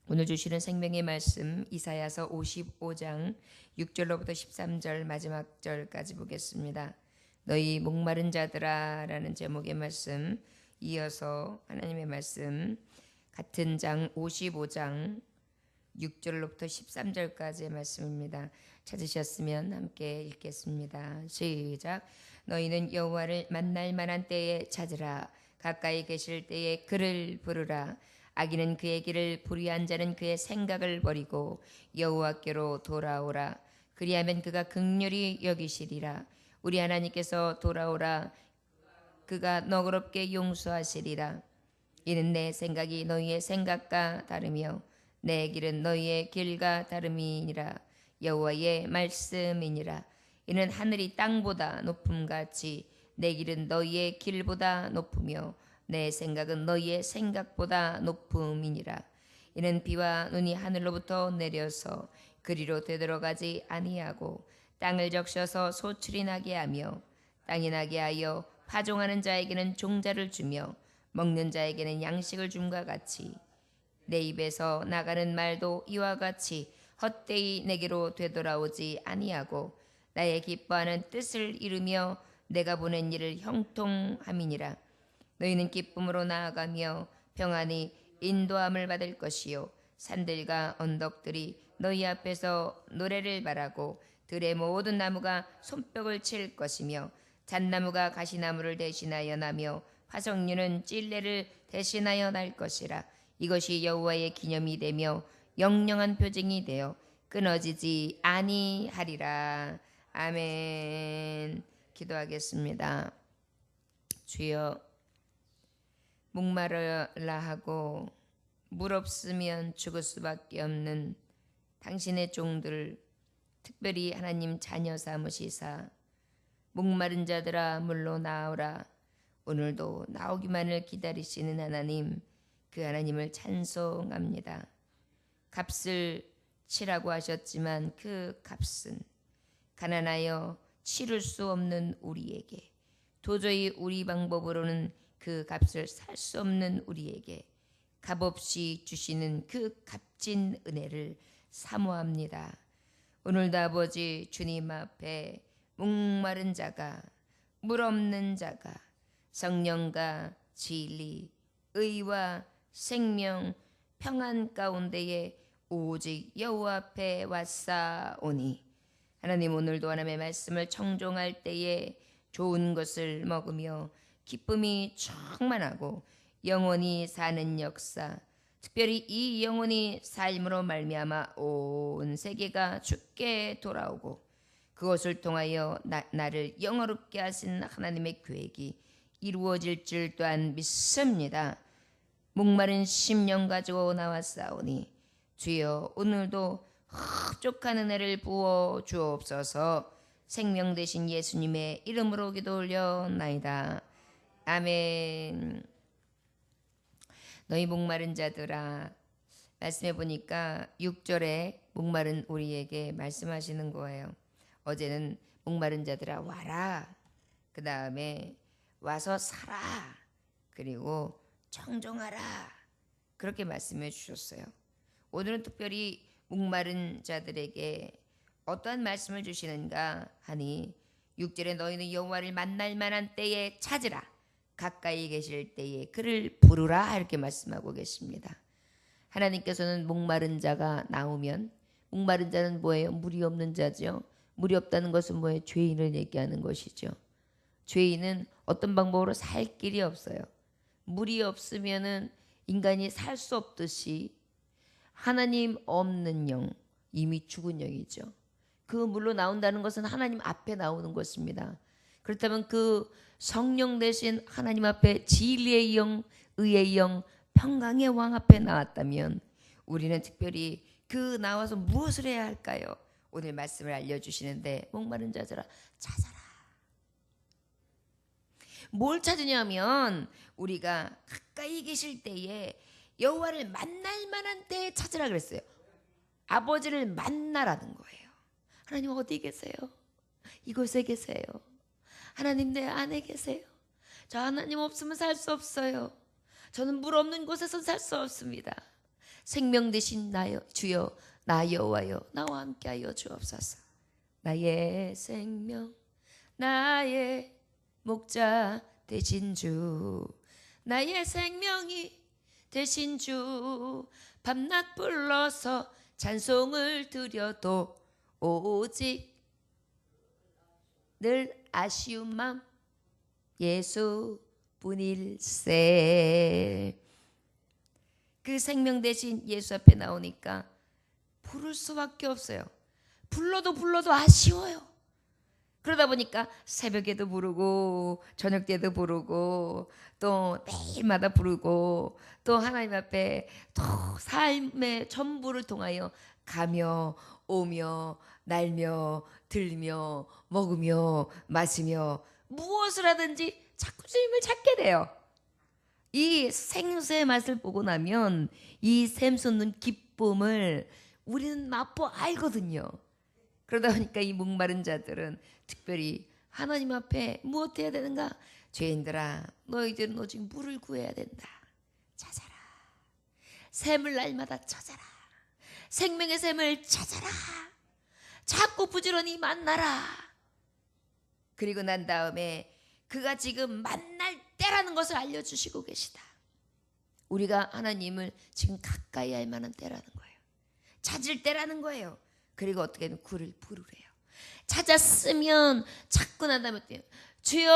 오늘 주시는 생명의 말씀 이사야서 55장 6절로부터 13절 마지막 절까지 보겠습니다. 너희 목마른 자들아 라는 제목의 말씀, 이어서 하나님의 말씀 같은 장 55장 6절로부터 13절까지의 말씀입니다. 찾으셨으면 함께 읽겠습니다. 시작. 너희는 여호와를 만날 만한 때에 찾으라. 가까이 계실 때에 그를 부르라. 악인은 그의 길을 불의한 자는 그의 생각을 버리고 여호와께로 돌아오라. 그리하면 그가 긍휼히 여기시리라. 우리 하나님께서 돌아오라. 그가 너그럽게 용서하시리라. 이는 내 생각이 너희의 생각과 다르며 내 길은 너희의 길과 다름이니라. 여호와의 말씀이니라. 이는 하늘이 땅보다 높음같이 내 길은 너희의 길보다 높으며 내 생각은 너희의 생각보다 높음이니라. 이는 비와 눈이 하늘로부터 내려서 그리로 되돌아가지 아니하고 땅을 적셔서 소출이 나게 하며 땅이 나게 하여 파종하는 자에게는 종자를 주며 먹는 자에게는 양식을 줌과 같이 내 입에서 나가는 말도 이와 같이 헛되이 내게로 되돌아오지 아니하고 나의 기뻐하는 뜻을 이루며 내가 보낸 일을 형통함이니라. 너희는 기쁨으로 나아가며 평안히 인도함을 받을 것이요 산들과 언덕들이 너희 앞에서 노래를 말하고 들의 모든 나무가 손뼉을 칠 것이며 잣나무가 가시나무를 대신하여 나며 화석류는 찔레를 대신하여 날 것이라. 이것이 여호와의 기념이 되며 영영한 표징이 되어 끊어지지 아니하리라. 아멘. 기도하겠습니다. 주여, 목마르라 하고 물 없으면 죽을 수밖에 없는 당신의 종들, 특별히 하나님 자녀 삼으시사 목마른 자들아 물로 나오라. 오늘도 나오기만을 기다리시는 하나님, 그 하나님을 찬송합니다. 값을 치라고 하셨지만 그 값은 가난하여 치를 수 없는 우리에게, 도저히 우리 방법으로는 그 값을 살 수 없는 우리에게 값없이 주시는 그 값진 은혜를 사모합니다. 오늘도 아버지 주님 앞에 목마른 자가, 물 없는 자가 성령과 진리, 의와 생명, 평안 가운데에 오직 여호와 앞에 왔사오니, 하나님 오늘도 하나님의 말씀을 청종할 때에 좋은 것을 먹으며 기쁨이 충만하고 영원히 사는 역사, 특별히 이 영원히 삶으로 말미암아 온 세계가 주께 돌아오고 그것을 통하여 나를 영화롭게 하신 하나님의 계획이 이루어질 줄 또한 믿습니다. 목마른 심령 가지고 나왔사오니 주여 오늘도 흡족한 은혜를 부어 주옵소서. 생명 되신 예수님의 이름으로 기도 올려나이다. 아멘. 너희 목마른 자들아, 말씀해 보니까 6절에 목마른 우리에게 말씀하시는 거예요. 어제는 목마른 자들아 와라, 그 다음에 와서 살아, 그리고 청종하라, 그렇게 말씀해 주셨어요. 오늘은 특별히 목마른 자들에게 어떠한 말씀을 주시는가 하니 6절에 너희는 여호와를 만날 만한 때에 찾으라. 가까이 계실 때에 그를 부르라. 이렇게 말씀하고 계십니다. 하나님께서는 목마른 자가 나오면, 목마른 자는 뭐예요? 물이 없는 자죠. 물이 없다는 것은 뭐예요? 죄인을 얘기하는 것이죠. 죄인은 어떤 방법으로 살 길이 없어요. 물이 없으면은 인간이 살 수 없듯이 하나님 없는 영, 이미 죽은 영이죠. 그 물로 나온다는 것은 하나님 앞에 나오는 것입니다. 그렇다면 그 성령 대신 하나님 앞에 진리의 영, 의의 영, 평강의 왕 앞에 나왔다면 우리는 특별히 그 나와서 무엇을 해야 할까요? 오늘 말씀을 알려주시는데 목마른 자들아 찾아라. 뭘 찾으냐면 우리가 가까이 계실 때에 여호와를 만날 만한 때에 찾으라 그랬어요. 아버지를 만나라는 거예요. 하나님 어디 계세요? 이곳에 계세요. 하나님 내 안에 계세요. 저 하나님 없으면 살 수 없어요. 저는 물 없는 곳에서 살 수 없습니다. 생명 되신 나여 주여 나 여호와여 나와 함께하여 주옵소서. 나의 생명 나의 목자 되신 주 나의 생명이 되신 주 밤낮 불러서 찬송을 드려도 오직 늘 아쉬운 맘 예수뿐일세. 그 생명 대신 예수 앞에 나오니까 부를 수밖에 없어요. 불러도 아쉬워요. 그러다 보니까 새벽에도 부르고 저녁 때도 부르고 또 매일마다 부르고 또 하나님 앞에 또 삶의 전부를 통하여 가며 오며 날며 들며 먹으며 마시며 무엇을 하든지 자꾸 주님을 찾게 돼요. 이 생수의 맛을 보고 나면 이 샘솟는 기쁨을 우리는 맛보 알거든요. 그러다 보니까 이 목마른 자들은 특별히 하나님 앞에 무엇 해야 되는가? 죄인들아 너희들은 오직 물을 구해야 된다. 찾아라. 샘을 날마다 찾아라. 생명의 샘을 찾아라. 자꾸 부지런히 만나라. 그리고 난 다음에 그가 지금 만날 때라는 것을 알려주시고 계시다. 우리가 하나님을 지금 가까이 할 만한 때라는 거예요. 찾을 때라는 거예요. 그리고 어떻게든 그를 부르래요. 찾았으면 찾고 난 다음에 주여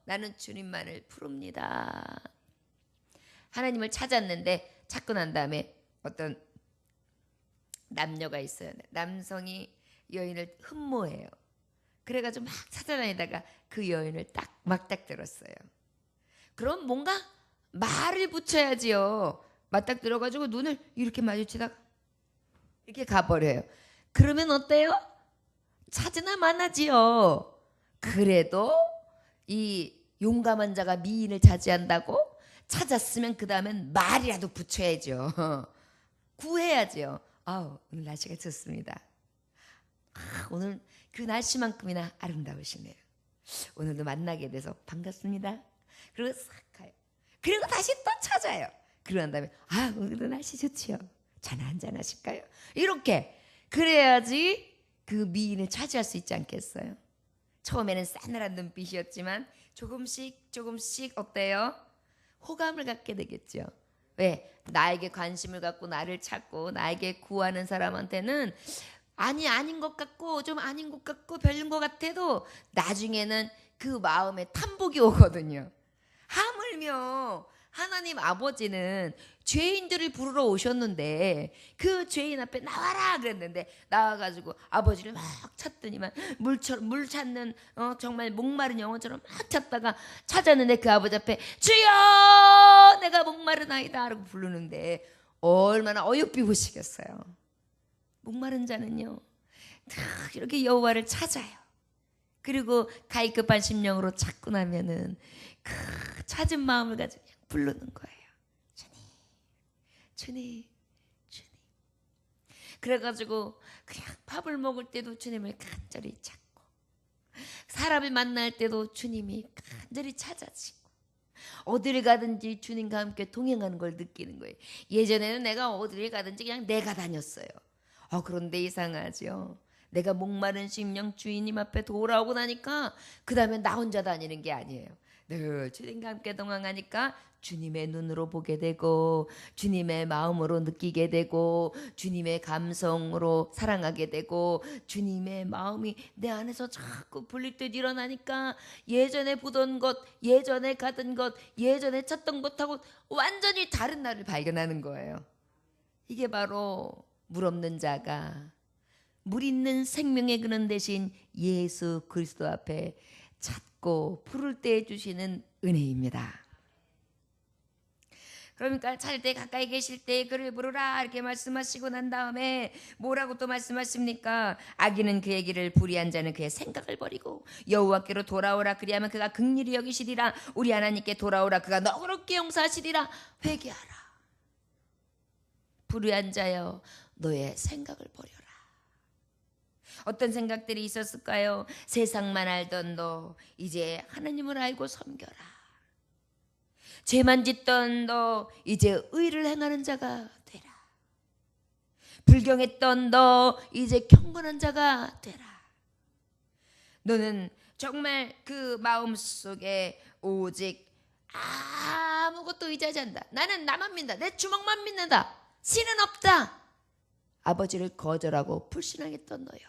나는 주님만을 부릅니다. 하나님을 찾았는데 찾고 난 다음에 어떤 남녀가 있어요. 남성이 여인을 흠모해요. 그래가지고 막 찾아다니다가 그 여인을 막딱 들었어요. 그럼 뭔가 말을 붙여야지요. 맞딱 들어가지고 눈을 이렇게 마주치다가 이렇게 가버려요. 그러면 어때요? 찾으나 만나지요. 그래도 이 용감한 자가 미인을 차지한다고 찾았으면 그 다음엔 말이라도 붙여야죠. 구해야죠. 아우 오늘 날씨가 좋습니다. 오늘 그 날씨만큼이나 아름다우시네요. 오늘도 만나게 돼서 반갑습니다. 그리고 싹 가요. 그리고 다시 또 찾아요. 그러고 난 다음에 오늘도 날씨 좋지요. 전화 한잔 하실까요? 이렇게 그래야지 그 미인을 차지할 수 있지 않겠어요? 처음에는 싸늘한 눈빛이었지만 조금씩 어때요? 호감을 갖게 되겠죠. 왜? 나에게 관심을 갖고 나를 찾고 나에게 구하는 사람한테는 아닌 것 같고 좀 아닌 것 같고 별린 것 같아도 나중에는 그 마음에 탐복이 오거든요. 하물며 하나님 아버지는 죄인들을 부르러 오셨는데 그 죄인 앞에 나와라 그랬는데 나와가지고 아버지를 막 찾더니만 물 찾는 정말 목마른 영혼처럼 막 찾다가 찾았는데 그 아버지 앞에 주여 내가 목마르나이다 라고 부르는데 얼마나 어여삐 보시겠어요. 목마른 자는요 이렇게 여호와를 찾아요. 그리고 가입급한 심령으로 찾고 나면은 그 찾은 마음을 가지고 부르는 거예요. 주님. 그래가지고 그냥 밥을 먹을 때도 주님을 간절히 찾고 사람을 만날 때도 주님이 간절히 찾아지고 어디를 가든지 주님과 함께 동행하는 걸 느끼는 거예요. 예전에는 내가 어디를 가든지 그냥 내가 다녔어요. 그런데 이상하죠. 내가 목마른 심령 주인님 앞에 돌아오고 나니까 그 다음에 나 혼자 다니는 게 아니에요. 늘 주님과 함께 동행하니까 주님의 눈으로 보게 되고 주님의 마음으로 느끼게 되고 주님의 감성으로 사랑하게 되고 주님의 마음이 내 안에서 자꾸 불릴듯 일어나니까 예전에 보던 것, 예전에 가던 것, 예전에 찾던 것하고 완전히 다른 나를 발견하는 거예요. 이게 바로 물 없는 자가 물 있는 생명의 근원 대신 예수 그리스도 앞에 찾고 부를 때 주시는 은혜입니다. 그러니까 찾을 때 가까이 계실 때 그를 부르라 이렇게 말씀하시고 난 다음에 뭐라고 또 말씀하십니까? 악인은 그의 길을 불의한 자는 그의 생각을 버리고 여호와께로 돌아오라 그리하면 그가 긍휼히 여기시리라. 우리 하나님께 돌아오라 그가 너그럽게 용서하시리라. 회개하라. 불의한 자여 너의 생각을 버려라. 어떤 생각들이 있었을까요? 세상만 알던 너 이제 하나님을 알고 섬겨라. 죄만 짓던 너 이제 의를 행하는 자가 되라. 불경했던 너 이제 경건한 자가 되라. 너는 정말 그 마음속에 오직 아무것도 의지하지 않는다. 나는 나만 믿는다. 내 주먹만 믿는다. 신은 없다. 아버지를 거절하고 불신앙했던 너요.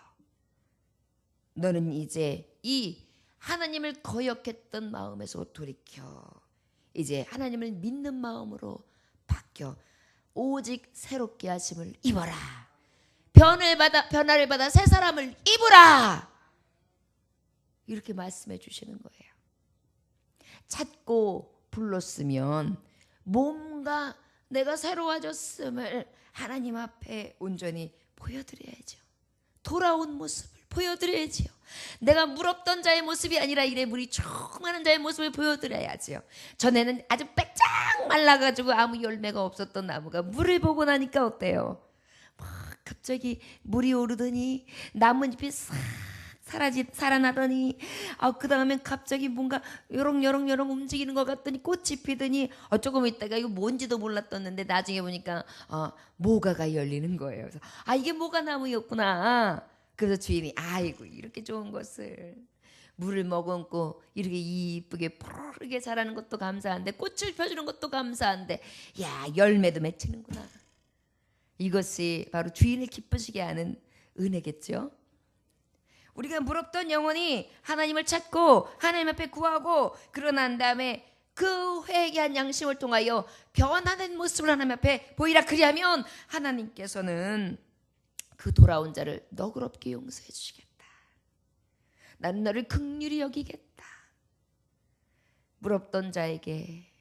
너는 이제 이 하나님을 거역했던 마음에서 돌이켜 이제 하나님을 믿는 마음으로 바뀌어 오직 새롭게 하심을 입어라. 변화를 받아 새 사람을 입으라. 이렇게 말씀해 주시는 거예요. 찾고 불렀으면 뭔가 내가 새로워졌음을 하나님 앞에 온전히 보여드려야죠. 돌아온 모습을 보여드려야지요. 내가 물없던 자의 모습이 아니라 이래 물이 충만한 자의 모습을 보여드려야지요. 전에는 아주 빼짝 말라가지고 아무 열매가 없었던 나무가 물을 보고 나니까 어때요? 막 갑자기 물이 오르더니 나뭇잎이 싹 살아나더니 그 다음에 갑자기 뭔가 요렁요렁 움직이는 것 같더니 꽃이 피더니 조금 있다가 이거 뭔지도 몰랐었는데 나중에 보니까 모가가 열리는 거예요. 그래서 이게 모가 나무였구나. 그래서 주인이 아이고 이렇게 좋은 것을 물을 머금고 이렇게 이쁘게 푸르게 자라는 것도 감사한데 꽃을 펴주는 것도 감사한데 야 열매도 맺히는구나. 이것이 바로 주인을 기쁘시게 하는 은혜겠죠. 우리가 물없던 영혼이 하나님을 찾고 하나님 앞에 구하고 그러고 난 다음에 그 회개한 양심을 통하여 변화된 모습을 하나님 앞에 보이라. 그리하면 하나님께서는 그 돌아온 자를 너그럽게 용서해 주시겠다. 나는 너를 긍휼히 여기겠다. 물없던 자에게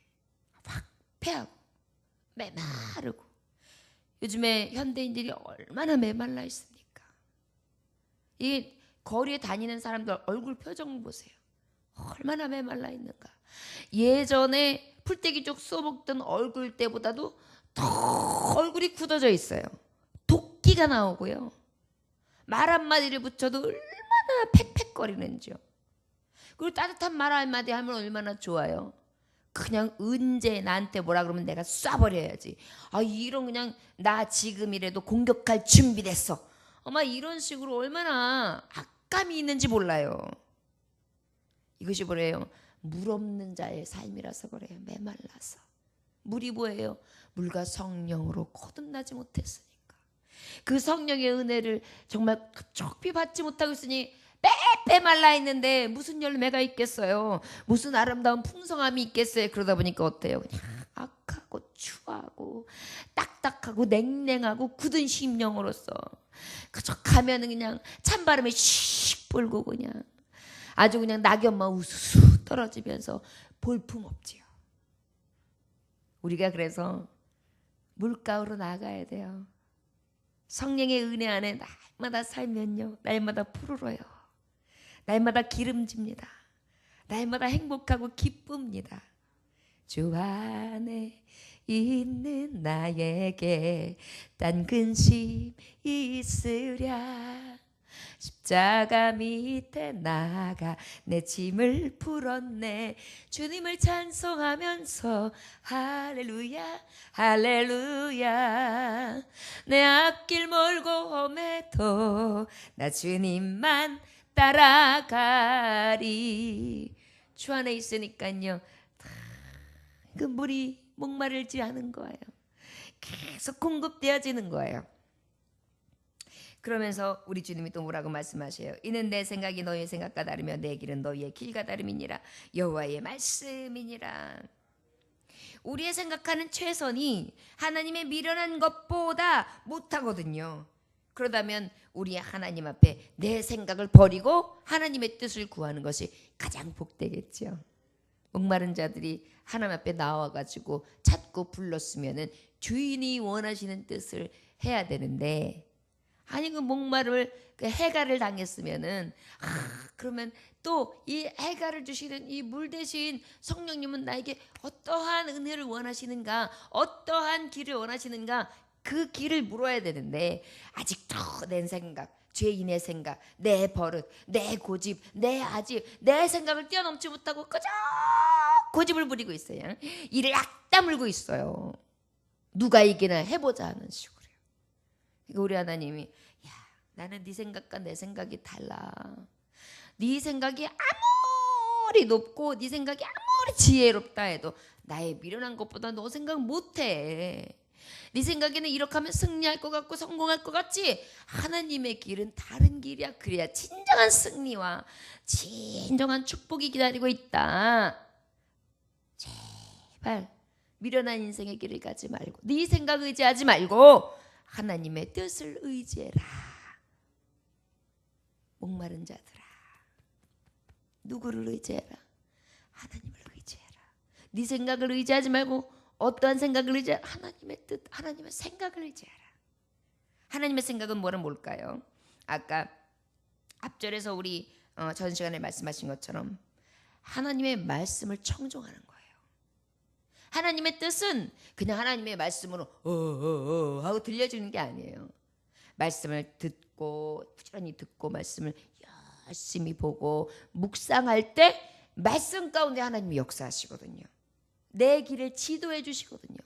확 패하고 메마르고 요즘에 현대인들이 얼마나 메말라 있습니까? 이 거리에 다니는 사람들 얼굴 표정 보세요. 얼마나 메말라 있는가. 예전에 풀떼기족 쏘먹던 얼굴 때보다도 더 얼굴이 굳어져 있어요. 도끼가 나오고요. 말 한마디를 붙여도 얼마나 팩팩거리는지요. 그리고 따뜻한 말 한마디 하면 얼마나 좋아요. 그냥 언제 나한테 뭐라 그러면 내가 쏴버려야지. 이런 그냥 나 지금이라도 공격할 준비됐어. 아마 이런 식으로 얼마나 악감이 있는지 몰라요. 이것이 뭐래요? 물 없는 자의 삶이라서 그래요. 메말라서. 물이 뭐예요? 물과 성령으로 거듭나지 못했으니까. 그 성령의 은혜를 정말 급히 받지 못하고 있으니 빼빼 말라 있는데 무슨 열매가 있겠어요? 무슨 아름다운 풍성함이 있겠어요? 그러다 보니까 어때요? 그냥 악하고 추하고 딱딱하고 냉랭하고 굳은 심령으로서 그저 가면은 그냥 찬바람에 씩 불고 그냥 아주 그냥 낙엽만 우수수 떨어지면서 볼품 없지요. 우리가 그래서 물가로 나가야 돼요. 성령의 은혜 안에 날마다 살면요, 날마다 푸르러요. 날마다 기름집니다. 날마다 행복하고 기쁩니다. 주 안에 있는 나에게 딴 근심 있으랴. 십자가 밑에 나가 내 짐을 풀었네. 주님을 찬송하면서 할렐루야 할렐루야. 내 앞길 멀고 험해도 나 주님만 따라가리. 주 안에 있으니까요, 그 물이 목마르지 않은 거예요. 계속 공급되어지는 거예요. 그러면서 우리 주님이 또 뭐라고 말씀하셔요? 이는 내 생각이 너희의 생각과 다르며 내 길은 너희의 길과 다름이니라. 여호와의 말씀이니라. 우리의 생각하는 최선이 하나님의 미련한 것보다 못하거든요. 그러다면 우리 하나님 앞에 내 생각을 버리고 하나님의 뜻을 구하는 것이 가장 복되겠죠. 목마른 자들이 하나님 앞에 나와가지고 찾고 불렀으면은 주인이 원하시는 뜻을 해야 되는데, 아니 그 목마름을 그 해갈을 당했으면은 그러면 또 이 해갈을 주시는 이 물 대신 성령님은 나에게 어떠한 은혜를 원하시는가, 어떠한 길을 원하시는가, 그 길을 물어야 되는데 아직도 내 생각, 죄인의 생각, 내 버릇, 내 고집, 내 아집, 내 생각을 뛰어넘지 못하고 그저 고집을 부리고 있어요. 이를 악다물고 있어요. 누가 이기나 해보자 하는 식으로요. 그러니까 우리 하나님이 야, 나는 네 생각과 내 생각이 달라. 네 생각이 아무리 높고 네 생각이 아무리 지혜롭다 해도 나의 미련한 것보다 너 생각 못해. 네 생각에는 이렇게 하면 승리할 것 같고 성공할 것 같지? 하나님의 길은 다른 길이야. 그래야 진정한 승리와 진정한 축복이 기다리고 있다. 제발 미련한 인생의 길을 가지 말고 네 생각 의지하지 말고 하나님의 뜻을 의지해라. 목마른 자들아, 누구를 의지해라? 하나님을 의지해라. 네 생각을 의지하지 말고 어떠한 생각을 의지해라? 하나님의 뜻, 하나님의 생각을 의지해라. 하나님의 생각은 뭘까요? 아까 앞절에서 우리 전 시간에 말씀하신 것처럼 하나님의 말씀을 청종하는 거예요. 하나님의 뜻은 그냥 하나님의 말씀으로 하고 들려주는 게 아니에요. 말씀을 듣고 부지런히 듣고 말씀을 열심히 보고 묵상할 때 말씀 가운데 하나님이 역사하시거든요. 내 길을 지도해 주시거든요.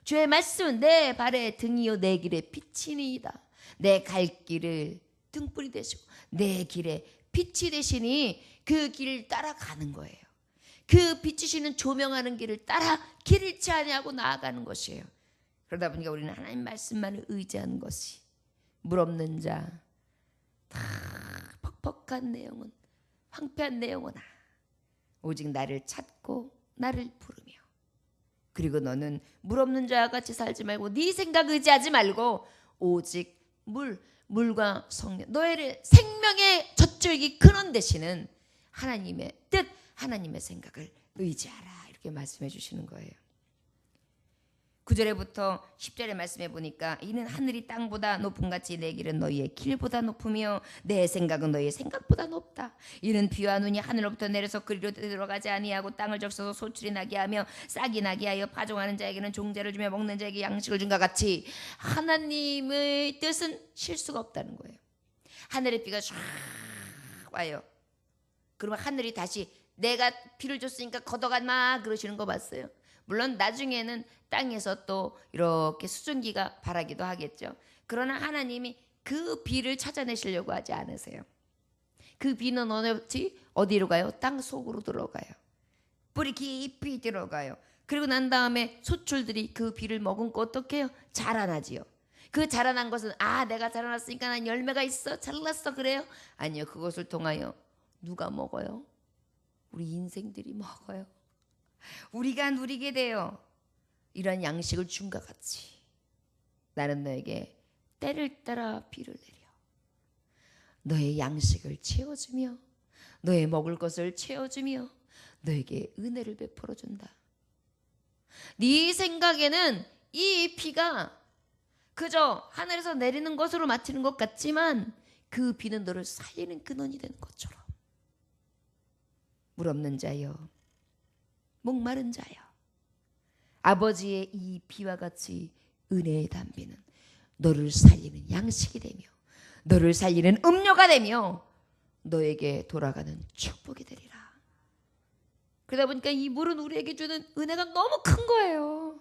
주의 말씀은 내 발의 등이요 내 길의 빛이니이다. 내 갈 길을 등불이 되시고 내 길에 빛이 되시니 그 길을 따라가는 거예요. 그 비추시는 조명하는 길을 따라 길 잃지 아니하고 나아가는 것이에요. 그러다 보니까 우리는 하나님 말씀만을 의지하는 것이 물 없는 자, 다 퍽퍽한 내용은 황폐한 내용은 오직 나를 찾고 나를 부르며 그리고 너는 물 없는 자와 같이 살지 말고 네 생각 의지하지 말고 오직 물과 성령 너의 생명의 젖줄기 근원 되시는 하나님의 뜻 하나님의 생각을 의지하라 이렇게 말씀해 주시는 거예요. 9절에부터 10절에 말씀해 보니까 이는 하늘이 땅보다 높은 같이 내 길은 너희의 길보다 높으며 내 생각은 너희의 생각보다 높다. 이는 비와 눈이 하늘로부터 내려서 그리로 들어가지 아니하고 땅을 적셔서 소출이 나게 하며 싹이 나게 하여 파종하는 자에게는 종자를 주며 먹는 자에게 양식을 준 것 같이 하나님의 뜻은 실수가 없다는 거예요. 하늘의 비가 쫙 와요. 그러면 하늘이 다시 내가 비를 줬으니까 걷어가마 그러시는 거 봤어요. 물론 나중에는 땅에서 또 이렇게 수증기가 바라기도 하겠죠. 그러나 하나님이 그 비를 찾아내시려고 하지 않으세요. 그 비는 어디로 가요? 땅 속으로 들어가요. 뿌리 깊이 들어가요. 그리고 난 다음에 소출들이 그 비를 머금고 어떻게 해요? 자라나지요. 그 자라난 것은 내가 자라났으니까 난 열매가 있어 잘났어 그래요? 아니요. 그것을 통하여 누가 먹어요? 우리 인생들이 먹어요. 우리가 누리게 돼요. 이런 양식을 준 것 같이 나는 너에게 때를 따라 비를 내려 너의 양식을 채워주며 너의 먹을 것을 채워주며 너에게 은혜를 베풀어 준다. 네 생각에는 이 비가 그저 하늘에서 내리는 것으로 마치는 것 같지만 그 비는 너를 살리는 근원이 되는 것처럼 물 없는 자여 목마른 자여 아버지의 이 비와 같이 은혜의 담비는 너를 살리는 양식이 되며 너를 살리는 음료가 되며 너에게 돌아가는 축복이 되리라. 그러다 보니까 이 물은 우리에게 주는 은혜가 너무 큰 거예요.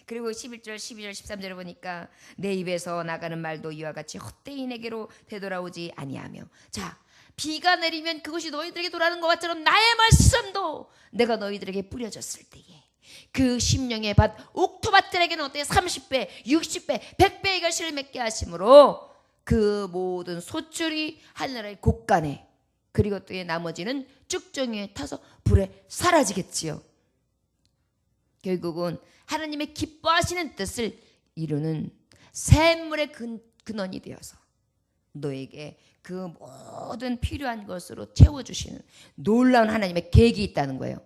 그리고 11절, 12절, 13절을 보니까 내 입에서 나가는 말도 이와 같이 헛되이 내게로 되돌아오지 아니하며 자 비가 내리면 그것이 너희들에게 돌아오는 것처럼 나의 말씀도 내가 너희들에게 뿌려졌을 때에 그 심령의 밭 옥토밭들에게는 어때요? 30배, 60배, 100배의 결실을 맺게 하심으로 그 모든 소출이 하늘의 곳간에 그리고 또 나머지는 쭉정이에 타서 불에 사라지겠지요. 결국은 하나님의 기뻐하시는 뜻을 이루는 샘물의 근원이 되어서 너에게 그 모든 필요한 것으로 채워주시는 놀라운 하나님의 계획이 있다는 거예요.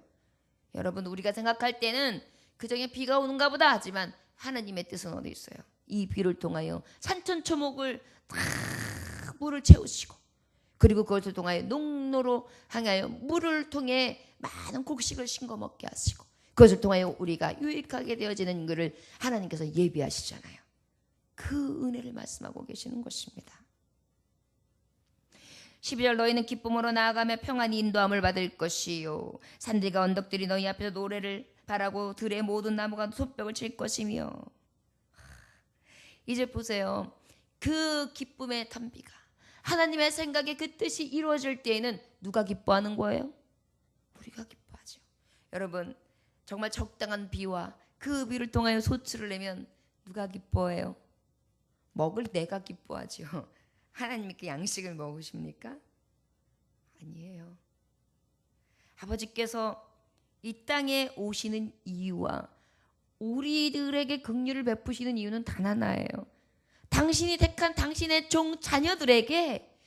여러분 우리가 생각할 때는 그저에 비가 오는가 보다 하지만 하나님의 뜻은 어디 있어요? 이 비를 통하여 산천초목을 다 물을 채우시고 그리고 그것을 통하여 농로로 향하여 물을 통해 많은 곡식을 싱거 먹게 하시고 그것을 통하여 우리가 유익하게 되어지는 것을 하나님께서 예비하시잖아요. 그 은혜를 말씀하고 계시는 것입니다. 12절 너희는 기쁨으로 나아가며 평안히 인도함을 받을 것이요 산들과 언덕들이 너희 앞에서 노래를 바라고 들의 모든 나무가 솥벽을 칠 것이며. 이제 보세요. 그 기쁨의 단비가 하나님의 생각에 그 뜻이 이루어질 때에는 누가 기뻐하는 거예요? 우리가 기뻐하죠. 여러분 정말 적당한 비와 그 비를 통하여 소출을 내면 누가 기뻐해요? 먹을 내가 기뻐하죠. 하나님이 그 양식을 먹으십니까? 아니에요. 아버지께서 이 땅에 오시는 이유와 우리들에게 긍휼을 베푸시는 이유는 단 하나예요. 당신이 택한 당신의 종 자녀들에게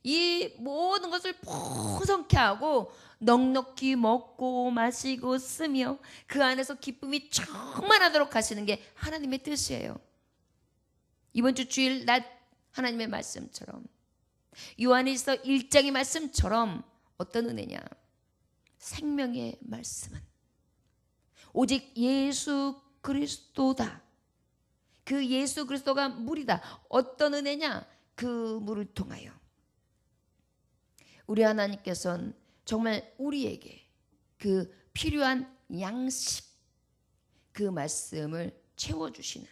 이 모든 것을 풍성케 하고 넉넉히 먹고 마시고 쓰며 그 안에서 기쁨이 충만하도록 하시는 게 하나님의 뜻이에요. 이번 주 주일 낮 하나님의 말씀처럼 요한일서 1장의 말씀처럼 어떤 은혜냐? 생명의 말씀은 오직 예수 그리스도다. 그 예수 그리스도가 물이다. 어떤 은혜냐? 그 물을 통하여 우리 하나님께서는 정말 우리에게 그 필요한 양식, 그 말씀을 채워주시는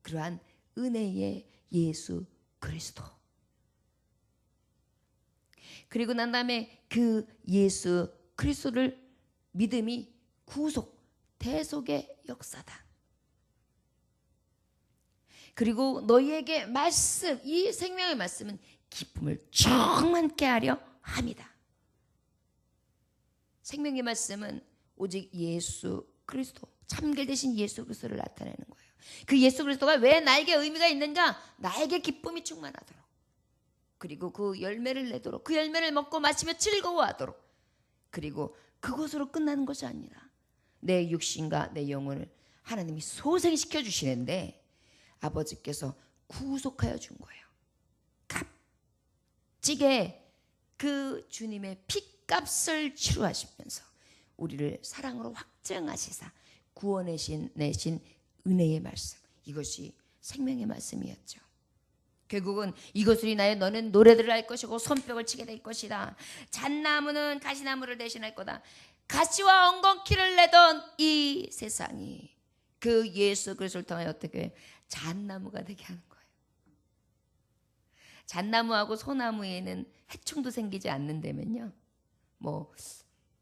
그러한 은혜의 예수 그리스도. 그리고 난 다음에 그 예수 그리스도를 믿음이 구속, 대속의 역사다. 그리고 너희에게 말씀, 이 생명의 말씀은 기쁨을 충만케 하려 합니다. 생명의 말씀은 오직 예수 그리스도, 참결 되신 예수 그리스도를 나타내는 거예요. 그 예수 그리스도가 왜 나에게 의미가 있는가? 나에게 기쁨이 충만하도록, 그리고 그 열매를 내도록, 그 열매를 먹고 마시며 즐거워하도록, 그리고 그것으로 끝나는 것이 아니라 내 육신과 내 영혼을 하나님이 소생시켜 주시는데 아버지께서 구속하여 준 거예요. 값지게 그 주님의 피값을 치루하시면서 우리를 사랑으로 확증하시사 구원내신 은혜의 말씀, 이것이 생명의 말씀이었죠. 결국은 이것을 인하여 너는 노래들을 할 것이고 손뼉을 치게 될 것이다. 잣나무는 가시나무를 대신할 거다. 가시와 엉겅퀴를 내던 이 세상이 그 예수 그리스도를 통하여 어떻게 잣나무가 되게 하는 거예요. 잣나무하고 소나무에는 해충도 생기지 않는다면요, 뭐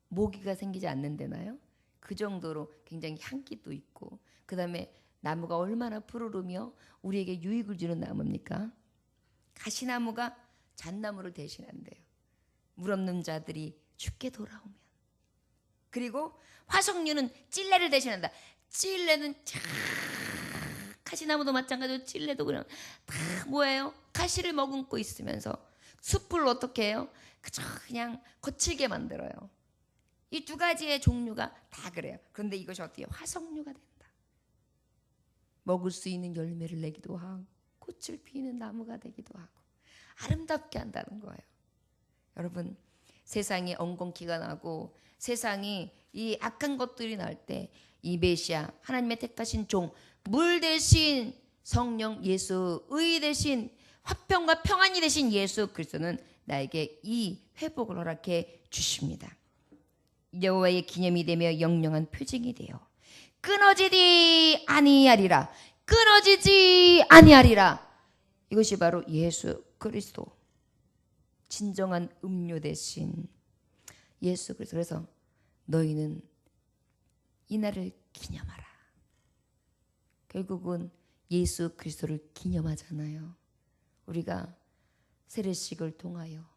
모기가 생기지 않는다나요? 그 정도로 굉장히 향기도 있고, 그 다음에 나무가 얼마나 푸르르며 우리에게 유익을 주는 나무입니까? 가시나무가 잣나무를 대신한대요. 물 없는 자들이 죽게 돌아오면. 그리고 화석류는 찔레를 대신한다. 찔레는 가시나무도 마찬가지로 찔레도 그냥 다 뭐예요? 가시를 머금고 있으면서 숲을 어떻게 해요? 그냥 거칠게 만들어요. 이 두 가지의 종류가 다 그래요. 그런데 이것이 어떻게 화석류가 된다. 먹을 수 있는 열매를 내기도 하고 꽃을 피우는 나무가 되기도 하고 아름답게 한다는 거예요. 여러분, 세상이 엉겅퀴가 나고 세상이 이 악한 것들이 날 때 이 메시아, 하나님의 택하신 종, 물 대신 성령 예수, 의 대신 화평과 평안이 되신 예수 그리스도는 나에게 이 회복을 허락해 주십니다. 여호와의 기념이 되며 영영한 표징이 되어 끊어지지 아니하리라. 끊어지지 아니하리라. 이것이 바로 예수 그리스도, 진정한 음료 대신 예수 그리스도. 그래서 너희는 이날을 기념하라. 결국은 예수 그리스도를 기념하잖아요. 우리가 세례식을 통하여,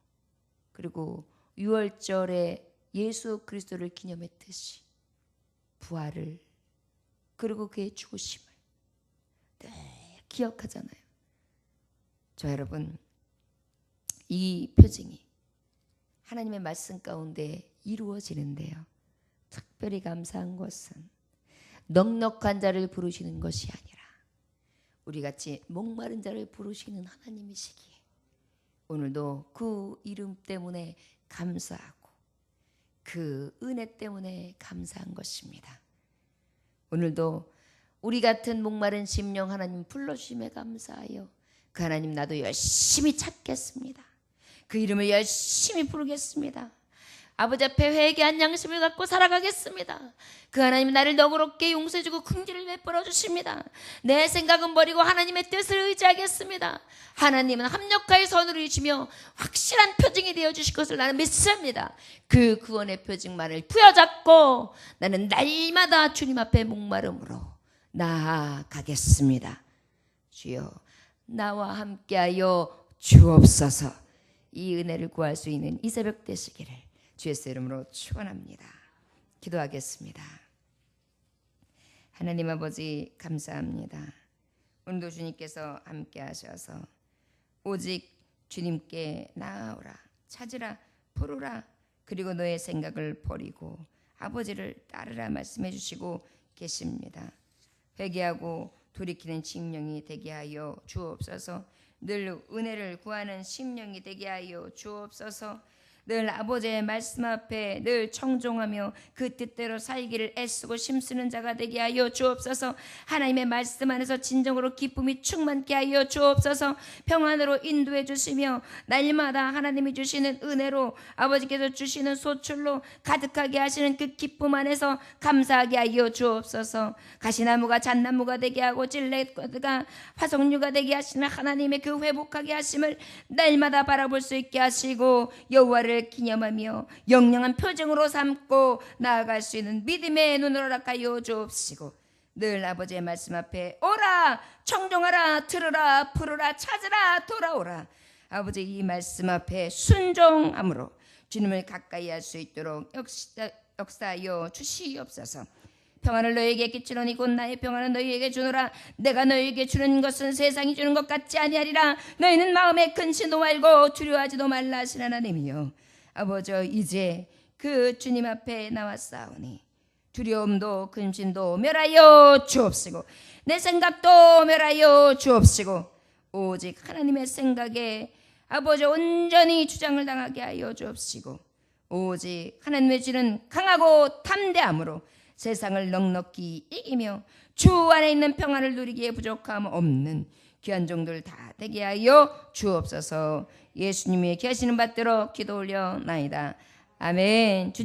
그리고 유월절에 예수 그리스도를 기념했듯이 부활을, 그리고 그의 죽으심을 늘 기억하잖아요. 저 여러분, 이 표징이 하나님의 말씀 가운데 이루어지는데요, 특별히 감사한 것은 넉넉한 자를 부르시는 것이 아니라 우리같이 목마른 자를 부르시는 하나님이시기에 오늘도 그 이름 때문에 감사하고 그 은혜 때문에 감사한 것입니다. 오늘도 우리 같은 목마른 심령 하나님 불러주심에 감사하여 그 하나님 나도 열심히 찾겠습니다. 그 이름을 열심히 부르겠습니다. 아버지 앞에 회개한 양심을 갖고 살아가겠습니다. 그 하나님 나를 너그럽게 용서해주고 긍휼을 베풀어 주십니다. 내 생각은 버리고 하나님의 뜻을 의지하겠습니다. 하나님은 합력하여 선을 이루시며 확실한 표징이 되어주실 것을 나는 믿습니다. 그 구원의 표징만을 부여잡고 나는 날마다 주님 앞에 목마름으로 나아가겠습니다. 주여 나와 함께하여 주옵소서. 이 은혜를 구할 수 있는 이 새벽 되시기를 주 예수 이름으로 축원합니다. 기도하겠습니다. 하나님 아버지 감사합니다. 오늘도 주님께서 함께 하셔서 오직 주님께 나아오라, 찾으라, 부르라, 그리고 너의 생각을 버리고 아버지를 따르라 말씀해 주시고 계십니다. 회개하고 돌이키는 심령이 되게 하여 주옵소서. 늘 은혜를 구하는 심령이 되게 하여 주옵소서. 늘 아버지의 말씀 앞에 늘 청종하며 그 뜻대로 살기를 애쓰고 힘쓰는 자가 되게 하여 주옵소서. 하나님의 말씀 안에서 진정으로 기쁨이 충만케 하여 주옵소서. 평안으로 인도해 주시며 날마다 하나님이 주시는 은혜로 아버지께서 주시는 소출로 가득하게 하시는 그 기쁨 안에서 감사하게 하여 주옵소서. 가시나무가 잣나무가 되게 하고 찔레가 화석류가 되게 하시는 하나님의 그 회복하게 하심을 날마다 바라볼 수 있게 하시고 여호와를 기념하며 영영한 표징으로 삼고 나아갈 수 있는 믿음의 눈으로 락하여 주옵시고 늘 아버지의 말씀 앞에 오라, 청종하라, 들으라, 부르라, 찾으라, 돌아오라. 아버지 이 말씀 앞에 순종함으로 주님을 가까이 할 수 있도록 역사하여 주시옵소서. 평안을 너희에게 끼치노니 곧 나의 평안을 너희에게 주노라. 내가 너희에게 주는 것은 세상이 주는 것 같지 아니하리라. 너희는 마음에 근심도 말고 두려워하지도 말라 하신 하나님이여, 아버지 이제 그 주님 앞에 나왔사오니 두려움도 근심도 멸하여 주옵시고 내 생각도 멸하여 주옵시고 오직 하나님의 생각에 아버지 온전히 주장을 당하게 하여 주옵시고 오직 하나님의 주는 강하고 담대함으로 세상을 넉넉히 이기며 주 안에 있는 평안을 누리기에 부족함 없는 귀한 종들 다 되게 하여 주옵소서. 예수님의 귀하시는 받들어 기도 올려 나이다. 아멘. 주님